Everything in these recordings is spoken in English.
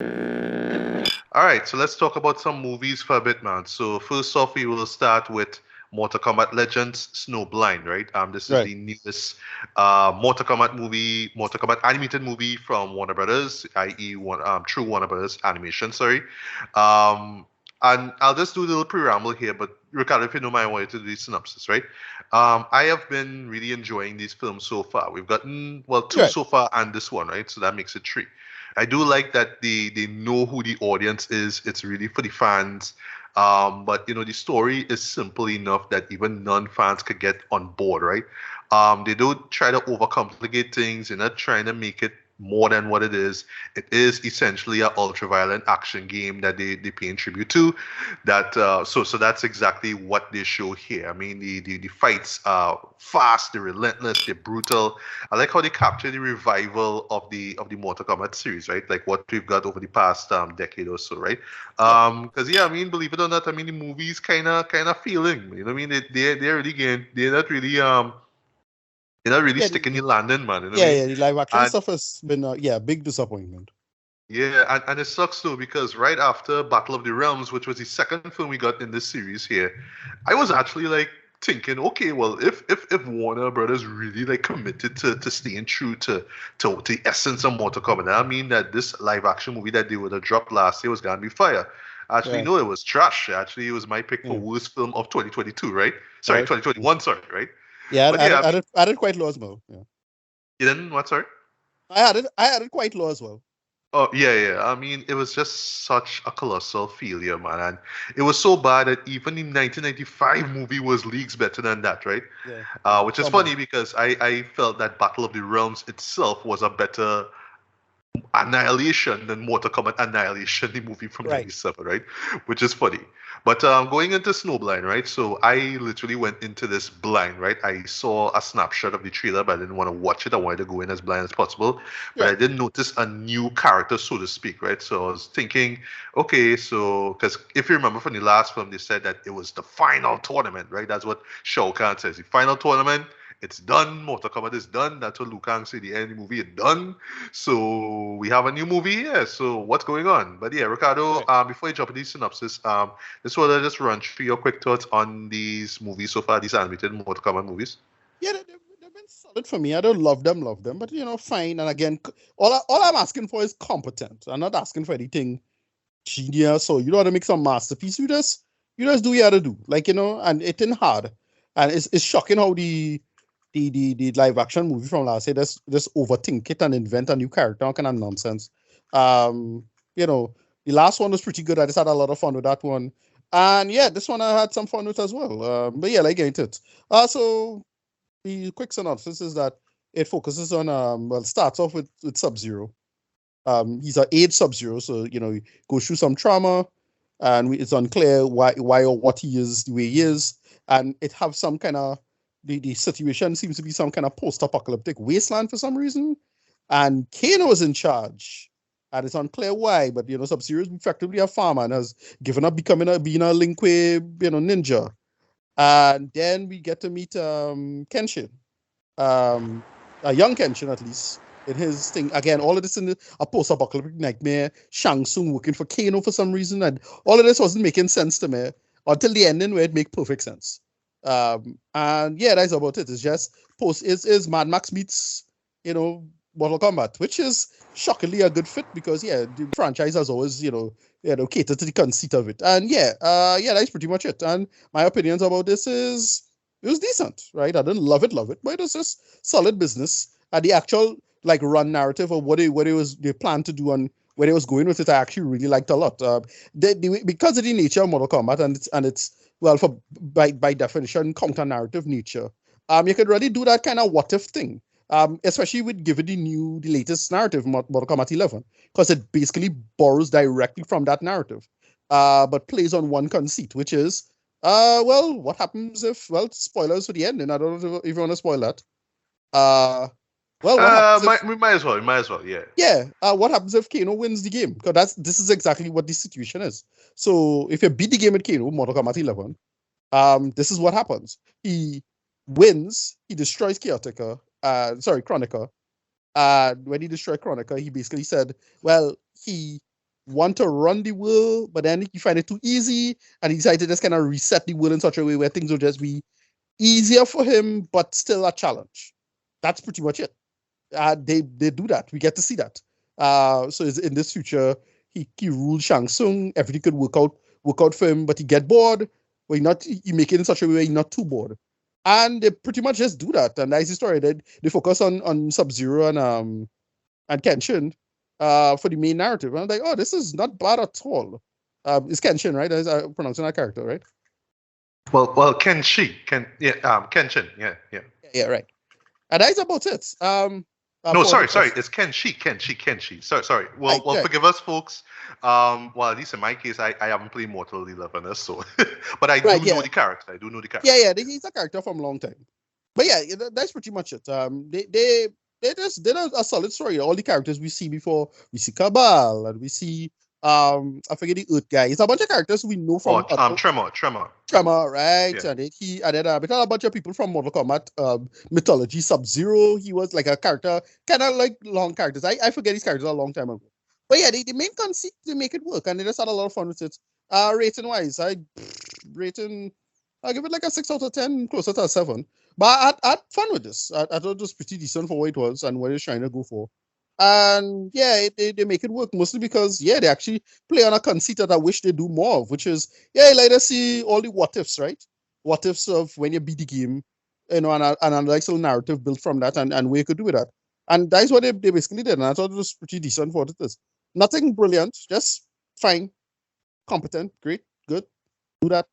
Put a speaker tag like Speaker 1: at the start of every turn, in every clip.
Speaker 1: All right, so let's talk about some movies for a bit, man. So first off, we will start with Mortal Kombat Legends Snowblind, right? This is
Speaker 2: Right.
Speaker 1: the newest Mortal Kombat animated movie from Warner Brothers, i.e., True Warner Brothers Animation. Sorry. Um, and I'll just do a little preamble here, but Ricardo, if you don't mind, I want you to do the synopsis, right? I have been really enjoying these films so far. We've gotten, well, two
Speaker 2: Right.
Speaker 1: so far and this one, right? So that makes it three. I do like that they know who the audience is. It's really for the fans. But the story is simple enough that even non-fans could get on board, right? They don't try to overcomplicate things. They're not trying to make it more than what it is. It is essentially an ultra-violent action game that they pay in tribute to. So that's exactly what they show here. I mean, the fights are fast, they're relentless, they're brutal. I like how they capture the revival of the Mortal Kombat series, right? Like what we've got over the past decade or so, right?
Speaker 2: Yep.
Speaker 1: Because yeah, I mean, believe it or not, I mean the movies kind of feeling, you know what I mean? They're really getting, they're not really
Speaker 2: Yeah.
Speaker 1: sticking the landing, man. You know what I
Speaker 2: Yeah.
Speaker 1: mean?
Speaker 2: Yeah. The live action
Speaker 1: And
Speaker 2: stuff has been yeah, big disappointment.
Speaker 1: yeah, and it sucks too because right after Battle of the Realms, which was the second film we got in this series here, I was actually like thinking, okay, well, if Warner Brothers really like committed to staying true to the essence of Mortal Kombat, I mean that this live action movie that they would have dropped last year was gonna be fire. Actually,
Speaker 2: Yeah.
Speaker 1: no, it was trash. Actually, it was my pick for
Speaker 2: Yeah.
Speaker 1: worst film of 2022, right? Sorry,
Speaker 2: Right.
Speaker 1: 2021, sorry, right?
Speaker 2: Yeah.
Speaker 1: But yeah, I mean,
Speaker 2: I did quite low as well. Yeah.
Speaker 1: you didn't what, sorry?
Speaker 2: I had it quite low as well.
Speaker 1: Oh yeah, yeah. I mean, it was just such a colossal failure, man. And it was so bad that even the 1995 movie was leagues better than that, right?
Speaker 2: Yeah.
Speaker 1: Which is
Speaker 2: Come on.
Speaker 1: funny because I felt that Battle of the Realms itself was a better Annihilation than Mortal Kombat Annihilation, the movie from
Speaker 2: Right.
Speaker 1: 97, right? Which is funny. But going into Snowblind, right? So I literally went into this blind, right? I saw a snapshot of the trailer, but I didn't want to watch it. I wanted to go in as blind as possible. But
Speaker 2: Yeah.
Speaker 1: I didn't notice a new character, so to speak, right? So I was thinking, okay, so because if you remember from the last film, they said that it was the final tournament, right? That's what Shao Kahn says. The final tournament, it's done. Mortal Kombat is done. That's what Liu Kang said. The end of the movie is done. So we have a new movie here. So what's going on? But yeah, Ricardo,
Speaker 2: Right.
Speaker 1: before you jump into the synopsis, just want to just run through your quick thoughts on these movies so far, these animated Mortal Kombat movies.
Speaker 2: Yeah. They've been solid for me. I don't love them, but fine. And again, all I'm asking for is competent. I'm not asking for anything genius. So you know how to make some masterpiece. You just do what you have to do. Like and it ain't hard. And it's shocking how the live action movie from last year just overthink it and invent a new character, all kind of nonsense. Um, you know, the last one was pretty good. I just had a lot of fun with that one. And yeah, this one I had some fun with as well. But yeah, like get it. So the quick synopsis is that it focuses on well, starts off with Sub Zero. He's an age Sub-Zero, so he goes through some trauma, and it's unclear why or what he is the way he is, and it have some kind of the situation seems to be some kind of post-apocalyptic wasteland for some reason, and Kano is in charge, and it's unclear why, but Sub-Zero is effectively a farmer and has given up being a Lin Kuei ninja, and then we get to meet Kenshin, um, a young Kenshin at least, in his thing. Again, all of this in a post-apocalyptic nightmare. Shang Tsung working for Kano for some reason, and all of this wasn't making sense to me until the ending where it made perfect sense. And yeah, that's about it. It's just is Mad Max meets you know Mortal Kombat, which is shockingly a good fit because yeah, the franchise has always catered to the conceit of it, and yeah, that's pretty much it. And my opinions about this is it was decent, right? I didn't love it, but it was just solid business. And the actual like run narrative of they planned to do and where they was going with it, I actually really liked a lot. Because of the nature of Mortal Kombat and it's well for by definition counter narrative nature. You could really do that kind of what if thing. Especially with given the latest narrative, Mortal Kombat 11, because it basically borrows directly from that narrative, but plays on one conceit, which is well, what happens if, well, spoilers for the ending. I don't know if you want to spoil that. Uh, well, what happens if,
Speaker 1: We might as well. We might as well. Yeah.
Speaker 2: yeah, what happens if Kano wins the game? Because this is exactly what the situation is. So if you beat the game at Kano, Mortal Kombat 11, this is what happens. He wins, he destroys Chronica. And when he destroyed Chronica, he basically said, well, he want to run the world, but then he find it too easy, and he decided to just kind of reset the world in such a way where things will just be easier for him, but still a challenge. That's pretty much it. They do that. We get to see that. So in this future, he ruled Shang Tsung. Everything could work out for him, but he get bored. But he make it in such a way where he's not too bored. And they pretty much just do that. And that's the story. They focus on Sub-Zero and Kenshin for the main narrative. And I'm like, oh, this is not bad at all. It's Kenshin, right? I'm pronouncing that character, right?
Speaker 1: Well, Kenshin, yeah.
Speaker 2: Yeah, right. And that's about it.
Speaker 1: No, sorry. It's Kenshi. Sorry. Well, forgive us, folks. Well, at least in my case, I haven't played Mortal 11, so but I do know the character.
Speaker 2: Yeah. He's a character from a long time. But yeah, that's pretty much it. They just did a solid story. All the characters we see before, we see Cabal, and we see I forget the Earth guy. It's a bunch of characters we know from
Speaker 1: Tremor,
Speaker 2: right?
Speaker 1: Yeah.
Speaker 2: And he added a bunch of people from Mortal Kombat mythology. Sub-Zero, he was like a character, kind of like long characters. I forget his characters a long time ago. But yeah, the main conceit, they make it work, and they just had a lot of fun with it. Rating wise, I'll give it like a 6 out of 10, closer to a 7. But I had fun with this. I thought it was pretty decent for what it was and what it's trying to go for. And yeah, they make it work mostly because they actually play on a conceit that I wish they do more of, which is like to see all the what ifs, right? What ifs of when you beat the game, and a nice little narrative built from that, and where you could do with that. And that's what they basically did. And I thought it was pretty decent for what it is. Nothing brilliant, just fine, competent, great, good. Do that.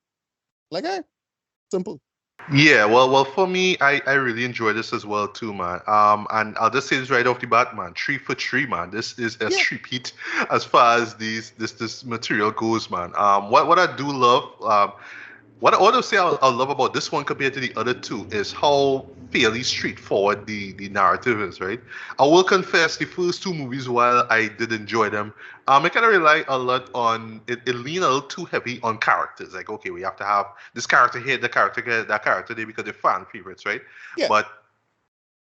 Speaker 2: Simple.
Speaker 1: Yeah, well, for me, I really enjoy this as well too, man. And I'll just say this right off the bat, man. 3 for 3, man. This is a repeat as far as this material goes, man. What I do love, what I want to say I love about this one compared to the other two is how fairly straightforward the narrative is, right? I will confess the first two movies, while I did enjoy them, I kind of rely a lot on it lean a little too heavy on characters. Like, okay, we have to have this character here, that character there because they're fan favorites, right?
Speaker 2: Yeah.
Speaker 1: But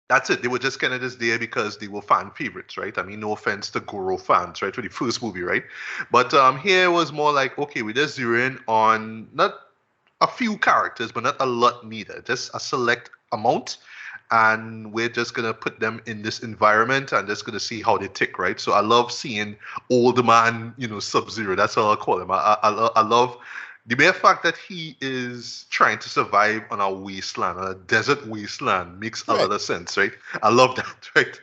Speaker 1: that's it. They were just kind of just there because they were fan favorites, right? I mean, no offense to Goro fans, right? For the first movie, right? But here it was more like, okay, we just zero in on not a few characters, but not a lot neither. Just a select amount, and we're just gonna put them in this environment and just gonna see how they tick, right? So I love seeing old man, Sub-Zero. That's what I'll call him. I love the mere fact that he is trying to survive on a wasteland, on a desert wasteland, makes a lot of sense, right? I love that, right?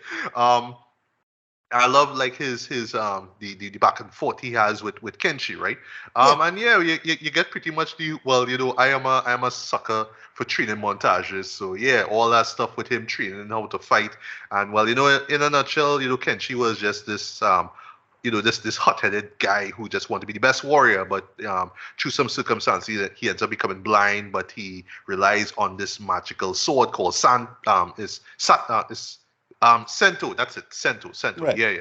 Speaker 1: I love like his the back and forth he has with Kenshi, right? And you get pretty much I am a sucker for training montages, so all that stuff with him training how to fight, and in a nutshell, Kenshi was just this this hot-headed guy who just wanted to be the best warrior, but through some circumstances he ends up becoming blind, but he relies on this magical sword called Sento, that's it. Sento.
Speaker 2: Right.
Speaker 1: Yeah.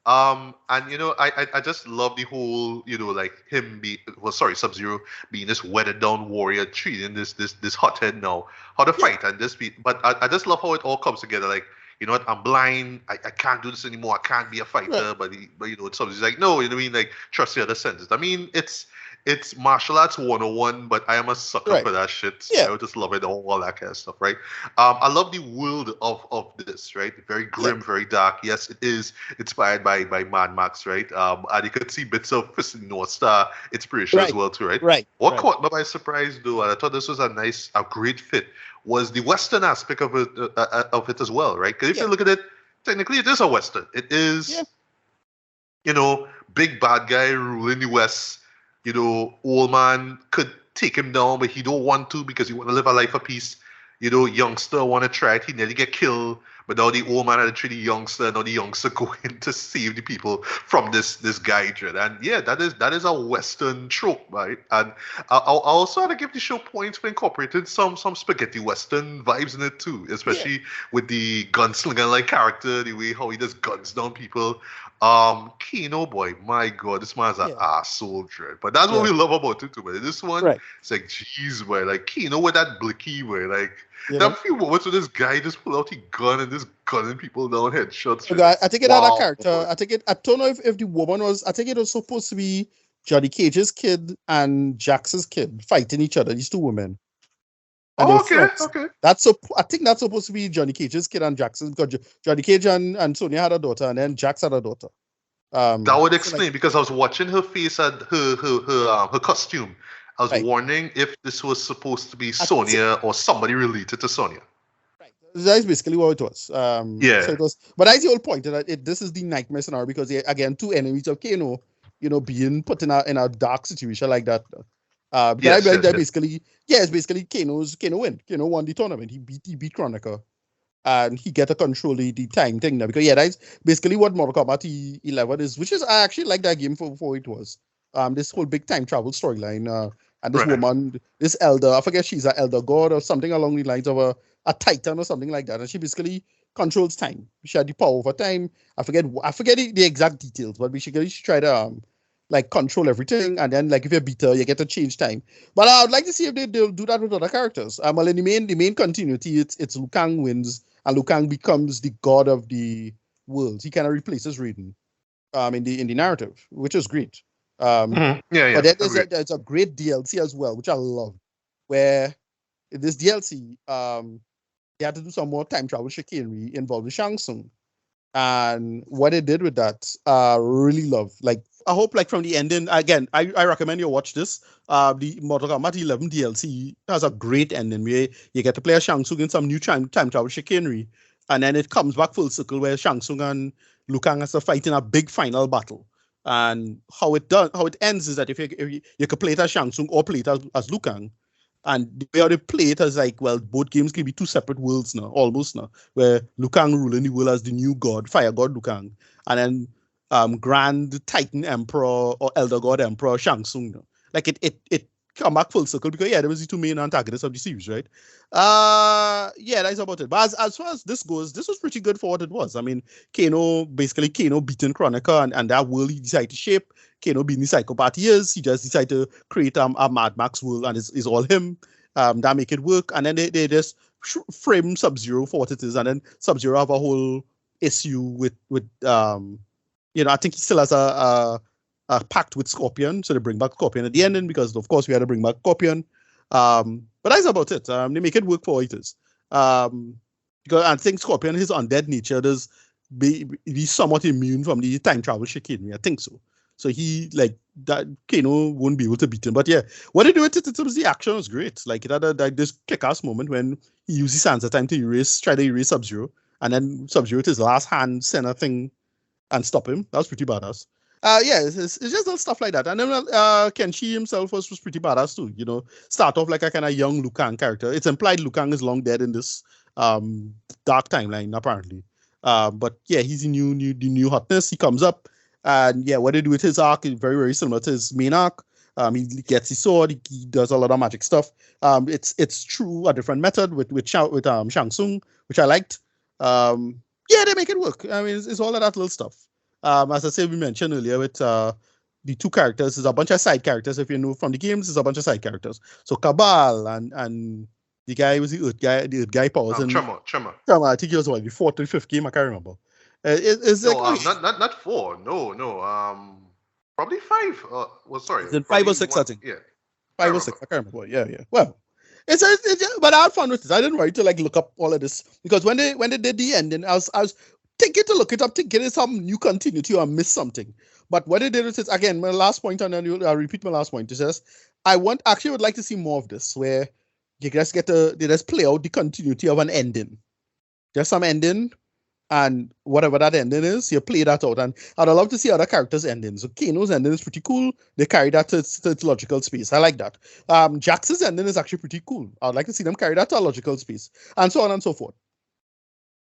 Speaker 1: And I just love the whole, like him Sub-Zero being this weathered down warrior, treating this hothead now, how to fight and but I just love how it all comes together. Like, you know what, I'm blind, I can't do this anymore, I can't be a fighter, but Sub-Zero's like, no, you know what I mean, like, trust the other senses. I mean, it's martial arts 101, but I am a sucker for that shit. Yeah. I just love it, all that kind of stuff, right? I love the world of this, right? Very grim, very dark. Yes, it is inspired by Mad Max, right? And you could see bits of North Star inspiration as well, too, right?
Speaker 2: Right.
Speaker 1: What caught me by surprise, though, and I thought this was a great fit, was the Western aspect of it as well, right? Because if you look at it, technically it is a Western. It is, big bad guy ruling the West. Old man could take him down, but he don't want to because he want to live a life of peace. Youngster want to try it. He nearly get killed, but now the old man had to treat the youngster. Now the youngster going to save the people from this guy dread. And that is a Western trope, right? And I also had to give the show points for incorporating some spaghetti Western vibes in it too, especially with the gunslinger like character, the way how he just guns down people. Kino, boy, my God, this man's an asshole dread. But that's what we love about it too, but this one, it's like, jeez, boy, like Kino with that blicky, boy, like,
Speaker 2: You know?
Speaker 1: That few moments with this guy just pull out his gun and just gunning people down, headshots.
Speaker 2: Okay, I think it had a
Speaker 1: Wow.
Speaker 2: character. I don't know if the woman was. I think it was supposed to be Johnny Cage's kid and Jax's kid fighting each other. These two women, and they
Speaker 1: Oh,
Speaker 2: were
Speaker 1: okay,
Speaker 2: friends.
Speaker 1: okay.
Speaker 2: I think that's supposed to be Johnny Cage's kid and Jackson's because Johnny Cage and Sonya had a daughter, and then Jax had a daughter.
Speaker 1: That would
Speaker 2: So like,
Speaker 1: explain because I was watching her face and her costume. I was
Speaker 2: right,
Speaker 1: wondering if this was supposed to be
Speaker 2: I think,
Speaker 1: Sonya or somebody related to Sonya.
Speaker 2: right. That's basically what it was. So
Speaker 1: Yeah.
Speaker 2: it was, but that's the whole point that this is the nightmare scenario because again, two enemies of Kano, being put in a dark situation like that. Because
Speaker 1: Yes, yes,
Speaker 2: I
Speaker 1: yes.
Speaker 2: basically, yeah, it's basically Kano win. Kano won the tournament. He beat Chronicle, and he get to control the time thing now. Because yeah, that's basically what Mortal Kombat 11 is, which is I actually like that game for it was. This whole big time travel storyline. And this
Speaker 1: Right.
Speaker 2: woman, this elder, I forget she's an elder god or something along the lines of a titan or something like that, and she basically controls time. She had the power over time. I forget the exact details, but basically she tried to like control everything, and then like if you beat her, you get to change time. But I would like to see if they'll do that with other characters. Well, in the main continuity, it's Liu Kang wins, and Liu Kang becomes the god of the world. He kind of replaces Raiden, in the narrative, which is great.
Speaker 1: Yeah, yeah.
Speaker 2: But then
Speaker 1: Agreed.
Speaker 2: there's a great DLC as well, which I love, where in this DLC, they had to do some more time travel chicanery involving Shang Tsung. And what they did with that, really love. Like, I hope, like, from the ending, again, I recommend you watch this. The Mortal Kombat 11 DLC has a great ending where you get to play as Shang Tsung in some new time travel chicanery. And then it comes back full circle where Shang Tsung and Liu Kang has to fight in a big final battle. And how it ends is that if you could play it as Shang Tsung or play it as Liu Kang, and the way how they play it is like, well, both games can be two separate worlds now, almost now, where Liu Kang ruling the world as the new god, Fire God Liu Kang, and then Grand Titan Emperor or Elder God Emperor Shang Tsung. Now. Like it come back full circle because yeah, there was the two main antagonists of the series, right? Yeah, that's about it. But as far as this goes, this was pretty good for what it was. I mean, Kano beating Chronica and that world he decided to shape. Kano being the psychopath he is, he just decided to create a Mad Max world and it's all him. That make it work. And then they just frame Sub-Zero for what it is. And then Sub-Zero have a whole issue with I think he still has a pact with Scorpion. So they bring back Scorpion at the ending because, of course, we had to bring back Scorpion. But that's about it. They make it work for what it is. Because I think Scorpion, his undead nature, does be somewhat immune from the time travel chicanery. I think so. So he like that Kano won't be able to beat him. But yeah, what they do with it, was the action was great. Like it had this kick-ass moment when he uses Sansa time to try to erase Sub-Zero, and then Sub-Zero with his last hand send a thing and stop him. That was pretty badass. Yeah, it's just little stuff like that. And then Kenshi himself was pretty badass too. Start off like a kind of young Liu Kang character. It's implied Liu Kang is long dead in this dark timeline apparently. But yeah, he's the new hotness. He comes up, and yeah, what they do with his arc is very very similar to his main arc. He gets his sword. He does a lot of magic stuff. It's true a different method with Shang Tsung, which I liked. Yeah, they make it work. I mean, it's all of that little stuff. As I said, we mentioned earlier with the two characters, there's a bunch of side characters. If you know from the games, there's a bunch of side characters. So Cabal and the guy was the Earth guy powers and
Speaker 1: Tremor.
Speaker 2: I think he was the fourth or fifth game. I can't remember. It's like
Speaker 1: No, not four. No. Probably five. Well, sorry,
Speaker 2: is it five or
Speaker 1: probably
Speaker 2: six? I
Speaker 1: one.
Speaker 2: think
Speaker 1: Yeah, I
Speaker 2: 5 or 6.
Speaker 1: remember.
Speaker 2: I can't remember. Yeah. Well, but I had fun with this. I didn't worry to like look up all of this because when they did the ending, I was thinking to look it up, thinking it's some new continuity or I missed something. But what they did is again my last point, and then I'll repeat my last point. It says actually would like to see more of this where you just they just play out the continuity of an ending. There's some ending, and whatever that ending is, you play that out. And I'd love to see other characters' endings. So Kano's ending is pretty cool. They carry that to its logical space. I like that. Jax's ending is actually pretty cool. I'd like to see them carry that to a logical space, and so on and so forth.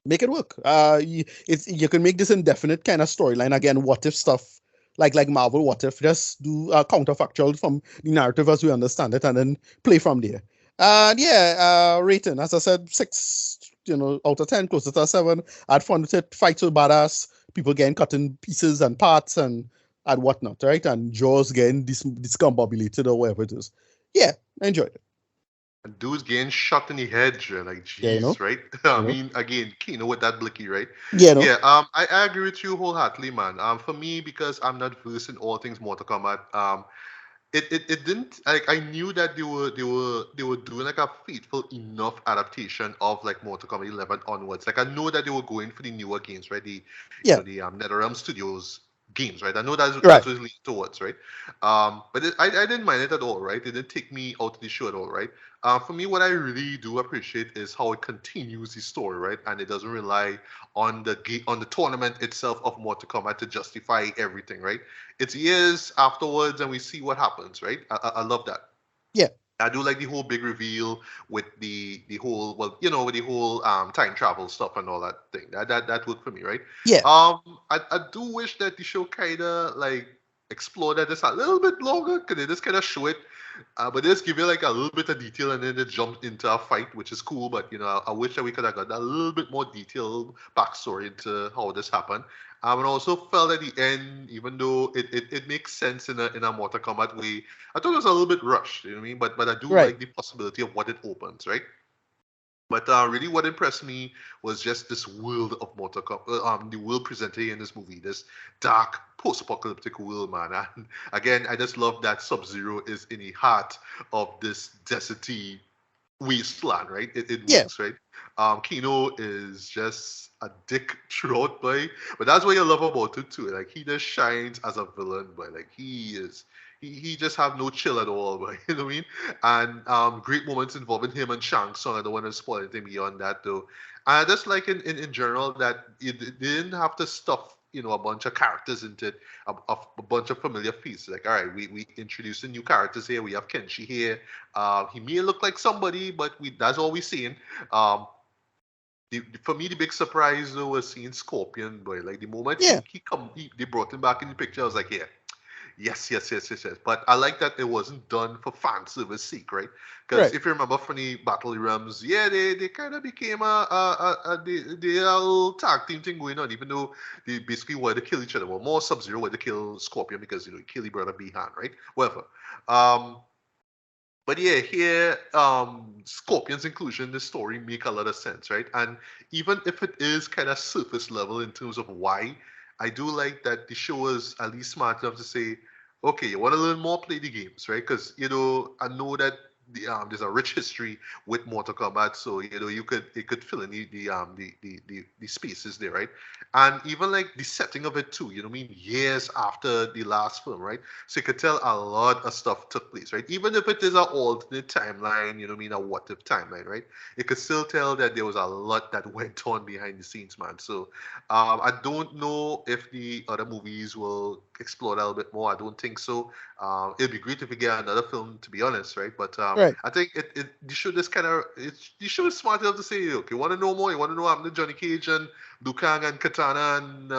Speaker 2: Make it work. You can make this indefinite kind of storyline again. What if stuff like Marvel? What if just do counterfactual from the narrative as we understand it, and then play from there. And yeah, rating as I said 6. Out of 10, closer to a 7. I had fun with it. Fights were badass. People getting cut in pieces and parts and whatnot, right? And jaws getting discombobulated or whatever it is. Yeah, I enjoyed it.
Speaker 1: And dude's getting shot in the head, Joe. Like,
Speaker 2: Yeah, you
Speaker 1: jeez,
Speaker 2: know,
Speaker 1: right? I
Speaker 2: you know.
Speaker 1: mean, again, Kino with that blicky, right?
Speaker 2: Yeah, you know.
Speaker 1: Yeah, I agree with you wholeheartedly, man. For me, because I'm not versed in all things Mortal Kombat, it didn't like I knew that they were doing like a faithful enough adaptation of like Mortal Kombat 11 onwards. Like I know that they were going for the newer games, right? The
Speaker 2: Yeah,
Speaker 1: the NetherRealm Studios games, right? I know that's
Speaker 2: right.
Speaker 1: what it's leading towards, right? But I didn't mind it at all, right? It didn't take me out of the show at all, right? For me, what I really do appreciate is how it continues the story, right? And it doesn't rely on the tournament itself of Mortal Kombat to justify everything, right? It's years afterwards, and we see what happens, right? I love that.
Speaker 2: Yeah,
Speaker 1: I do like the whole big reveal with the whole with the whole time travel stuff and all that thing. That worked for me, right?
Speaker 2: yeah,
Speaker 1: I do wish that the show kinda like explored that just a little bit longer. Could they just kind of show it, but they just give you like a little bit of detail and then it jumps into a fight, which is cool. But I wish that we could have got a little bit more detailed backstory into how this happened. And I also felt at the end, even though it makes sense in a Mortal Kombat way, I thought it was a little bit rushed. You know what I mean? But I do
Speaker 2: right.
Speaker 1: like the possibility of what it opens, right? But really, what impressed me was just this world of Mortal Kombat, the world presented in this movie, this dark post-apocalyptic world, man. And again, I just love that Sub-Zero is in the heart of this deserty wasteland, right? It
Speaker 2: Yeah,
Speaker 1: works, right? Kino is just a dick throughout, boy. But that's what you love about it too. Like he just shines as a villain, boy. Like he just have no chill at all, boy. You know what I mean? And great moments involving him and Shang Tsung. I don't want to spoil anything beyond that though. And just like in general that they didn't have to stuff a bunch of characters into it, a bunch of familiar faces. Like, all right, we introducing new characters here. We have Kenshi here. He may look like somebody, but that's all we're seeing. Um, for me, the big surprise though was seeing Scorpion, boy. Like the moment
Speaker 2: yeah,
Speaker 1: they brought him back in the picture. I was like, yeah, yes, yes, yes, yes, yes. But I like that it wasn't done for fan service sake, right? Because
Speaker 2: right.
Speaker 1: if you remember from the Battle Realms, yeah, they kind of became a little tag team thing going on, even though they basically wanted to kill each other. Well, more Sub-Zero wanted to kill Scorpion because he killed his brother Bihan, right? Whatever. Um, but yeah, here Scorpion's inclusion in the story make a lot of sense, right? And even if it is kind of surface level in terms of why, I do like that the show is at least smart enough to say, okay, you want to learn more, play the games, right? Because I know that there's a rich history with Mortal Kombat, so it could fill in the spaces there, right? And even like the setting of it too, I mean, years after the last film, right? So you could tell a lot of stuff took place, right? Even if it is an alternate timeline, you know what I mean, a what if timeline, right? You could still tell that there was a lot that went on behind the scenes, man. So I don't know if the other movies will explore that a little bit more. I don't think so. It'd be great if we get another film, to be honest, right? But
Speaker 2: Right.
Speaker 1: I think the show just kind of the show is smart enough to say, okay, you want to know more? You want to know what happened to Johnny Cage and Liu Kang and Katana and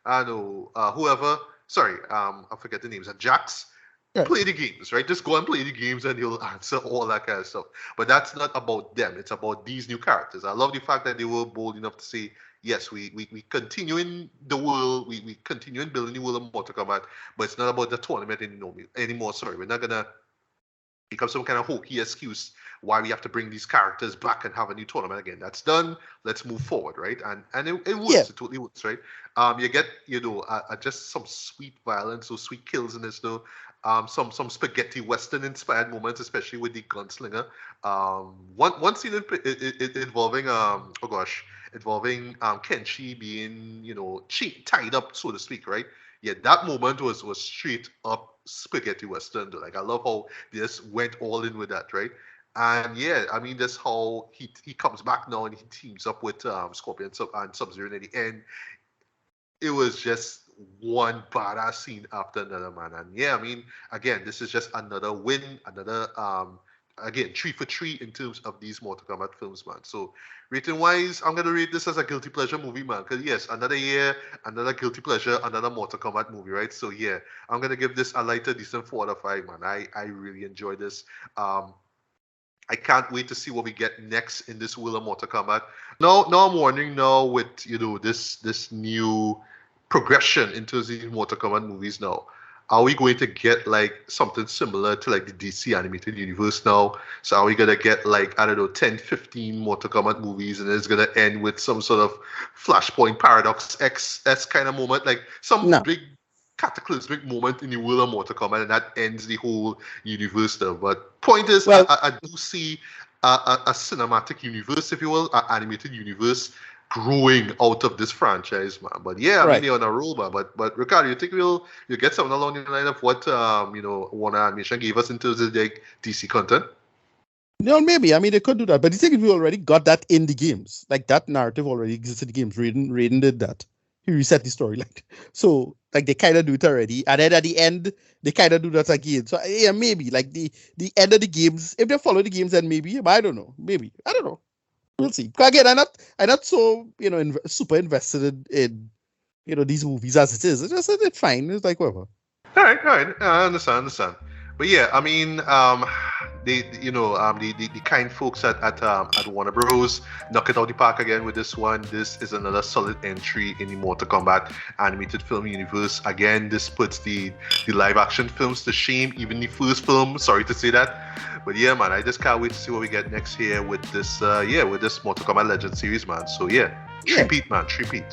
Speaker 1: I don't know whoever. Sorry, I forget the names. And Jax,
Speaker 2: Right.
Speaker 1: play the games, right? Just go and play the games and you'll answer all that kind of stuff. But that's not about them. It's about these new characters. I love the fact that they were bold enough to say, yes, we continue in the world, we continue in building the world of Mortal Kombat, but it's not about the tournament anymore. Sorry, we're not gonna become some kind of hokey excuse why we have to bring these characters back and have a new tournament again. That's done. Let's move forward, right? And it
Speaker 2: Yeah,
Speaker 1: works. It totally works, right? You get just some sweet violence or sweet kills in this though. Some spaghetti western inspired moments, especially with the gunslinger. One scene involving oh gosh, involving Kenshi being tied up, so to speak, right? Yeah, that moment was straight up spaghetti western. Though. Like I love how they just went all in with that, right? And yeah, I mean that's how he comes back now and he teams up with Scorpion and Sub-Zero in the end. It was just one badass scene after another, man. And yeah, I mean, again, this is just another win, another again 3 for 3 in terms of these Mortal Kombat films, man. So rating wise, I'm gonna rate this as a guilty pleasure movie, man. Cause yes, another year, another guilty pleasure, another Mortal Kombat movie, right? So yeah, I'm gonna give this a lighter, decent 4 out of 5, man. I really enjoy this. Um, I can't wait to see what we get next in this Wheel of Mortal Kombat. Now I'm wondering now with this new progression into these Mortal Kombat movies now. are we going to get like something similar to like the DC animated universe now? So are we gonna get like, I don't know, 10, 15 Mortal Kombat movies, and it's gonna end with some sort of Flashpoint Paradox X kind of moment, like some
Speaker 2: No.
Speaker 1: big cataclysmic moment in the world of Mortal Kombat, and that ends the whole universe there. But point is,
Speaker 2: Well,
Speaker 1: I do see a cinematic universe, if you will, an animated universe growing out of this franchise, man. But yeah, I mean
Speaker 2: right.
Speaker 1: they're on a roll, man. But Ricardo, you think you'll get something along the line of what Warner Animation gave us in terms of like DC content?
Speaker 2: No, maybe. I mean, they could do that, but the thing is, we already got that in the games. Like that narrative already exists in the games. Raiden did that. He reset the storyline. So, like, they kind of do it already, and then at the end, they kind of do that again. So, yeah, maybe like the end of the games. If they follow the games, then maybe. But I don't know. Maybe I don't know. We'll see. Because again, I'm not so super invested in these movies as it is. It's fine. It's like whatever.
Speaker 1: All right. I understand. But yeah, I mean, the kind folks at Warner Bros. Knock it out the park again with this one. This is another solid entry in the Mortal Kombat animated film universe. Again, this puts the live action films to shame, even the first film. Sorry to say that, but yeah, man, I just can't wait to see what we get next year with this Mortal Kombat Legends series, man. So yeah,
Speaker 2: Yeah.
Speaker 1: Treat.